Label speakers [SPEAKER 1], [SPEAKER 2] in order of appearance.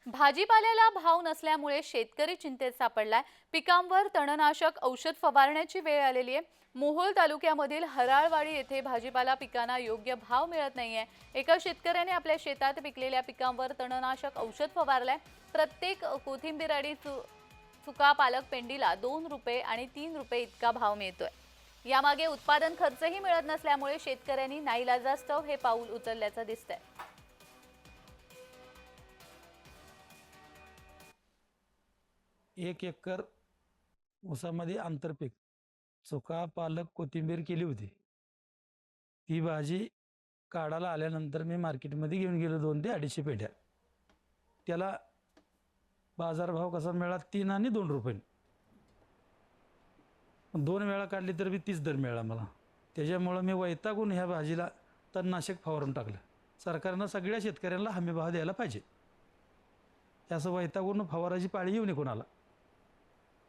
[SPEAKER 1] भाजीपाल्याला भाव नसल्यामुळे शेतकरी चिंतेत सापडलाय। पिकांवर तणनाशक औषध फवारण्याची वेळ आलेली आहे। मोहोळ तालुक्यामधील हराळवाडी येथे भाजीपाला पिकांना योग्य भाव मिळत नाहीये। एका शेतकऱ्याने आपल्या शेतात पिकलेल्या पिकांवर तणनाशक औषध फवारलंय। प्रत्येक कोथिंबीर आणि चुका पालक पेंडीला 2 रुपये आणि 3 रुपये इतका भाव मिळतोय। यामागे उत्पादन खर्चही मिळत नसल्यामुळे शेतकऱ्यांनी नाईलाजास्तव हे पाऊल उचलल्याचं दिसतंय।
[SPEAKER 2] 1 एकर ऊसामध्ये आंतरपीक चुका पालक कोथिंबीर केली होती। ती भाजी काढायला आल्यानंतर मी मार्केटमध्ये घेऊन गेलो 2 ते 250 पेट्या। त्याला बाजारभाव कसा मिळाला 3 आणि 2 रुपये। 2 वेळा काढली तर बी 30 दर मिळाला मला। त्याच्यामुळे मी वैतागून ह्या भाजीला तणनाशक फवारून टाकलं। सरकारनं सगळ्या शेतकऱ्यांना हमी भाव द्यायला पाहिजे। असं वैतागून फवाराची पाळी येऊ नये कोणाला।